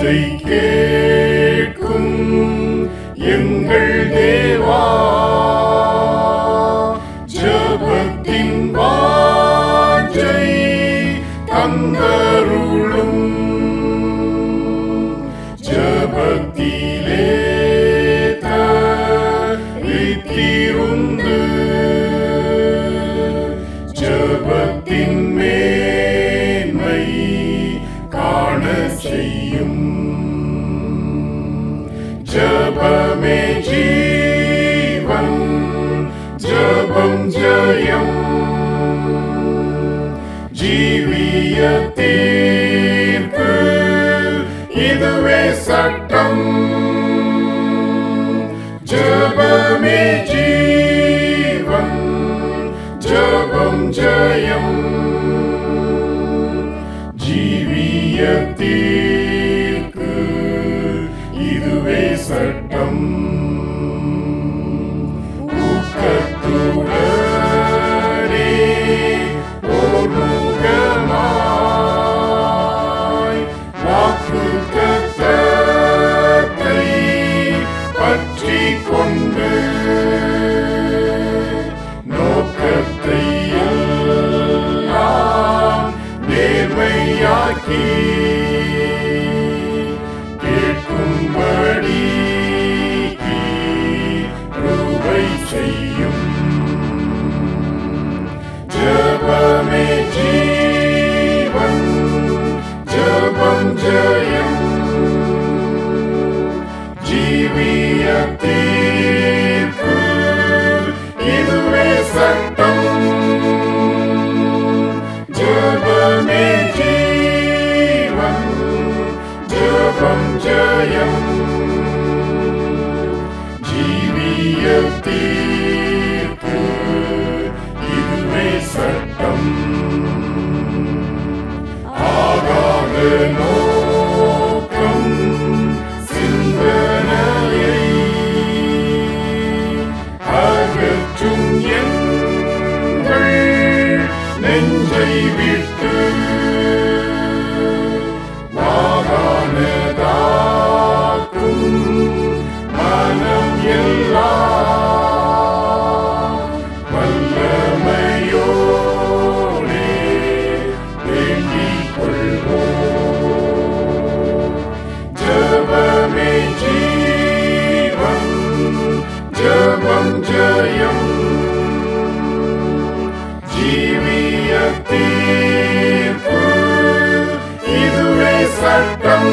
ஜெபத்தை கேட்கும் எங்கள் தேவா, ஜெபத்தின் வாஞ்சை தந்தருளும். ஜெபத்திலே தரித்திருந்து ஜெபத்தின் மேன்மை காண செய்யும். ஜெபமே ஜீவன், ஜெபம் ஜெயம், ஜீவியத்திற்கு இதுவே சட்டம். ஜெபமே ஜீவன், ஜெபம் ஜெயம், ஜீவியத்திற்கு இதுவே சட்டம். ஊக்கத்துடனே ஓர்முகமாய் வாக்குத்தத்தத்தை பற்றிக் கொண்டு நோக்கத்தை எல்லாம் நேர்மையாக்கி கேட்கும்படி கிருபை செய்யும். ஜெபமே ஜீவன், ஜெபம் ஜெயம், ஜீவியத்திற்கு இதுவே சட்டம். ஜெபமே ஜீவன், ஜெபம் ஜெயம், ஜீவியத்திற்கு இதுவே சட்டம். ஆகாத நோக்கம் சிந்தனையை அகற்றும் எங்கள் நெஞ்சை விட்டு வாகானதாக்கும் மனம் எல்லாம் வல்லமையோடே வேண்டிக் கொள்வோம். ஜெபமே ஜீவன், ஜெபம் ஜெயம், ஜீவியத்திற்கு இதுவே சட்டம்.